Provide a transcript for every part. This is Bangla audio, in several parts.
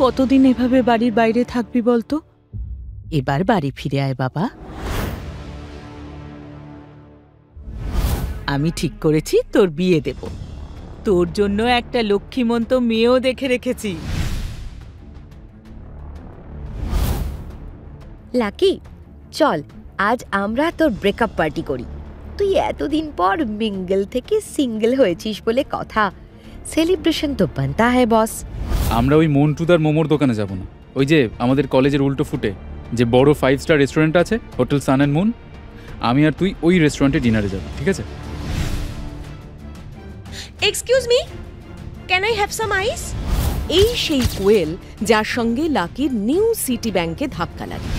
কতদিন এভাবে বাড়ির বাইরে থাকবি বলতো? এবার বাড়ি ফিরে আয় বাবা। আমি ঠিক করেছি তোর বিয়ে দেব। তোর জন্য একটা লক্ষ্মীমন্ত মেয়েও দেখে রেখেছি। লাকি, চল আজ আমরা তোর ব্রেকআপ পার্টি করি। তুই এতদিন পর মিঙ্গল থেকে সিঙ্গেল হয়েছিস বলে কথা। সেলিব্রেশন তো বানতা হ্যায় বস। আমরা ওই মন্টুদার মোমোর দোকানে যাব না, ওই যে আমাদের কলেজের উল্টো ফুটে যে বড় 5 স্টার রেস্টুরেন্ট আছে, হোটেল সান অ্যান্ড মুন। আমি আর তুই ওই রেস্টুরেন্টে ডিনারে যাব, ঠিক আছে? Excuse me, can I have some ice? এই সেই কোয়েল যার সঙ্গে লাকির নিউ সিটি ব্যাংকে ধাক্কা লাগে।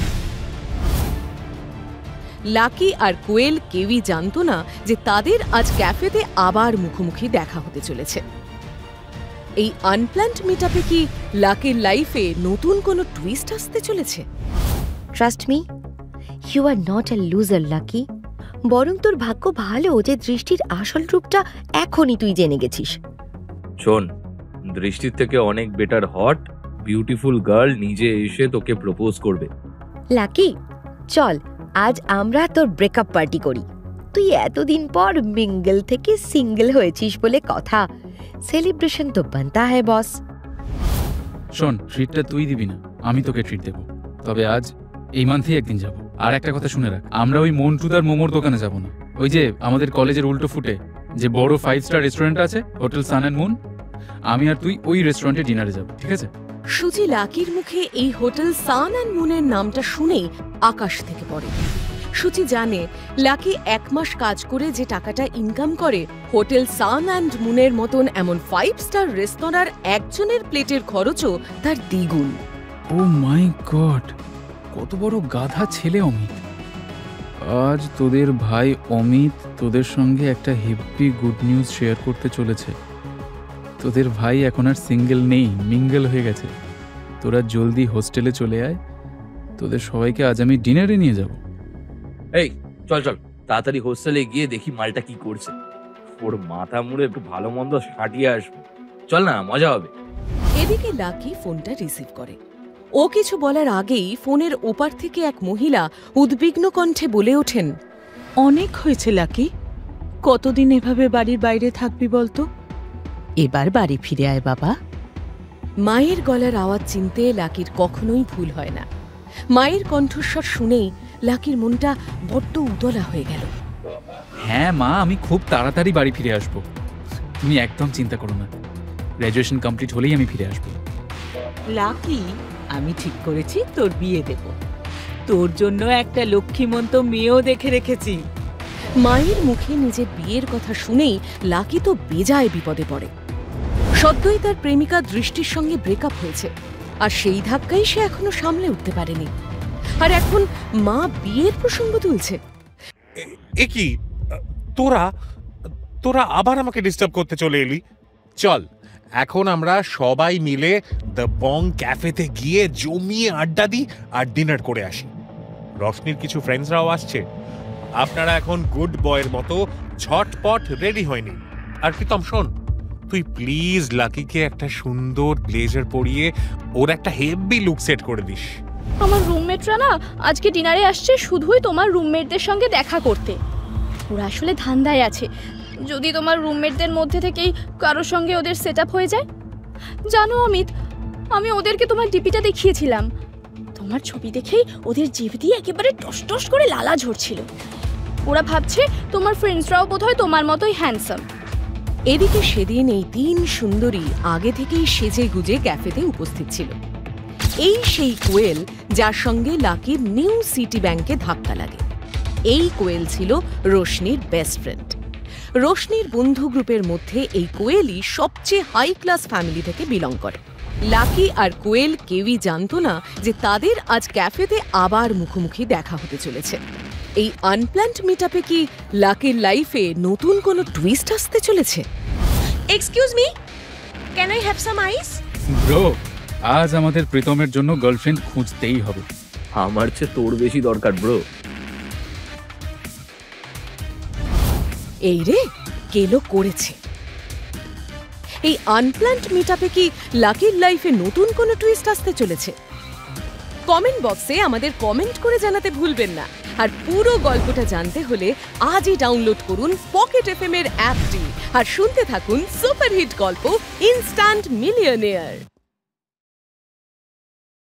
লাকি আর কোয়েল কেউই জানতো না যে তাদের আজ ক্যাফেতে আবার মুখোমুখি দেখা হতে চলেছে। এই আনপ্ল্যান্ড মিটআপে কি লাকির লাইফে নতুন কোনো টুইস্ট আসতে চলেছে? Trust me, you are not a loser lucky. বরং তোর ভাগ্য ভালো যে দৃষ্টির আসল রূপটা এখনই তুই জেনে গেছিস। শোন, দৃষ্টির থেকে অনেক বেটার হট বিউটিফুল গার্ল নিজে এসে তোকে প্রপোজ করবে। লাকি, চল আজ আমরা তোর ব্রেকআপ পার্টি করি। তুই এতদিন পর মিঙ্গল থেকে সিঙ্গেল হয়েছিস বলে কথা। সেলিব্রেশন তো বানতা হ্যায় বস। শোন, ট্রিটটা তুই দিবি না, আমি তোকে ট্রিট দেবো। তবে আজ এই মান্থেই একদিন যাব। আর একটা কথা শুনে রাখ, আমরা ওই মন্টুদার মোমোর দোকানে যাব না, ওই যে আমাদের কলেজের উল্টো ফুটে যে বড় 5 স্টার রেস্টুরেন্ট আছে, হোটেল সান অ্যান্ড মুন। আমি আর তুই ওই রেস্টুরেন্টে ডিনারে যাব, ঠিক আছে? সুজি লাকির মুখে এই হোটেল সান অ্যান্ড মুনের নামটা শুনেই আকাশ থেকে পড়ে। সুচি জানে লাকি 1 মাস কাজ করে যে টাকাটা ইনকাম করে, হোটেল সান অ্যান্ড মুনের মতন এমন 5 স্টার রেস্তোরাঁর একজনের প্লেটের খরচও তার দ্বিগুণ। ও মাই গড, কত বড় গাধা ছেলে অমিত। আজ তোদের ভাই অমিত তোদের সঙ্গে একটা হেভি গুড নিউজ শেয়ার করতে চলেছে। তোদের ভাই এখন আর সিঙ্গেল নেই, মিঙ্গল হয়ে গেছে। তোরা জলদি হোস্টেলে চলে আয়, তোদের সবাইকে আজ আমি ডিনারে নিয়ে যাব। এই চল চল, তাড়াতাড়ি হোস্টেলে গিয়ে দেখি মালটা কি করছে। ওর মাথা মুড়ে একটু ভালো মন্দ সাটিয়ে আসবো। চল না, মজা হবে। এদিকে লাকি ফোনটা রিসিভ করে। ও কিছু বলার আগেই ফোনের ওপার থেকে এক মহিলা উদ্বিগ্ন কণ্ঠে বলে ওঠেন, অনেক হয়েছে লাকি, কতদিন এভাবে বাড়ির বাইরে থাকবি বলতো? এবার বাড়ি ফিরে আয় বাবা। মায়ের গলার আওয়াজ চিনতে লাকির কখনোই ভুল হয় না। মায়ের কণ্ঠস্বর শুনেই লাকির মনটা বড্ড উতলা হয়ে গেল। হ্যাঁ মা, আমি খুব তাড়াতাড়ি বাড়ি ফিরে আসবো, তুমি একদম চিন্তা করো না। গ্র্যাজুয়েশন কমপ্লিট হলেই আমি ফিরে আসবো। লাকি, আমি ঠিক করেছি তোর বিয়ে দেব। তোর জন্য একটা লক্ষ্মীমন্ত মেয়েও দেখে রেখেছি। মায়ের মুখে নিজের বিয়ের কথা শুনেই লাকি তো বেজায় বিপদে পড়ে। সদ্যই তার প্রেমিকা দৃষ্টির সঙ্গে ব্রেকআপ হয়েছে, আর সেই ধাক্কাই সে এখনো সামলে উঠতে পারেনি। আর এখন মা বিয়ের প্রসঙ্গ তুলছে। এ কি, তোরা তোরা আবার আমাকে ডিস্টার্ব করতে চলে এলি। চল এখন আমরা সবাই মিলে দ্য বং ক্যাফেতে গিয়ে জমিয়ে আড্ডা দিই আর ডিনার করে আসি। রশনির কিছু ফ্রেন্ডসরাও আসছে। আপনারা এখন গুড বয়ের মতো ঝটপট রেডি হয়নি। আর প্রীতম শোন, তুই প্লিজ লাকিকে একটা সুন্দর ব্লেজার পরিয়ে ওর একটা হেভি লুক সেট করে দিস। আমার রুমমেটরা না আজকে ডিনারে আসছে শুধুই তোমার রুমমেটদের সঙ্গে দেখা করতে। ওরা আসলে ধান্দায় আছে, যদি তোমার রুমমেটদের মধ্যে থেকেই কারোর সঙ্গে ওদের সেট আপ হয়ে যায়। জানো অমিত, আমি ওদেরকে তোমার ডিপিটা দেখিয়েছিলাম। তোমার ছবি দেখেই ওদের জিভ দিয়ে একেবারে টস টস করে লালা ঝরছিল। ওরা ভাবছে তোমার ফ্রেন্ডসরাও বোধহয় তোমার মতোই হ্যান্ডসাম। এদিকে সেদিন এই 3 সুন্দরী আগে থেকেই সেজে গুজে ক্যাফেতে উপস্থিত ছিল। এই সেই কোয়েল যার সঙ্গে লাকির নিউ সিটি ব্যাংকে ধাক্কা লাগে। এই কোয়েল ছিল রোশনির বেস্ট ফ্রেন্ড। রোশনির বন্ধু গ্রুপের মধ্যে এই কোয়েলই সবচেয়ে হাই ক্লাস ফ্যামিলি থেকে বিলং করে। লাকি আর কোয়েল কেউই জানতো না যে তাদের আজ ক্যাফেতে আবার মুখোমুখি দেখা হতে চলেছে। এই আনপ্ল্যান্ড মিটআপে কি লাকির লাইফে নতুন কোনো টুইস্ট আসতে চলেছে? Excuse me, can I have some ice? Bro, আজ আমাদের প্রীতমের জন্য গার্লফ্রেন্ড খুঁজতেই হবে। আমার চেয়ে তোর বেশি দরকার ব্রো। এই রে, কেলো করেছে। এই আনপ্ল্যান্ড মিটআপে কি লাকির লাইফে নতুন কোনো টুইস্ট আসতে চলেছে? কমেন্ট বক্সে আমাদের কমেন্ট করে জানাতে ভুলবেন না। আর পুরো গল্পটা জানতে হলে আজই ডাউনলোড করুন পকেট এফএম এর অ্যাপটি আর শুনতে থাকুন সুপারহিট গল্প ইনস্ট্যান্ট মিলিয়নেয়ার।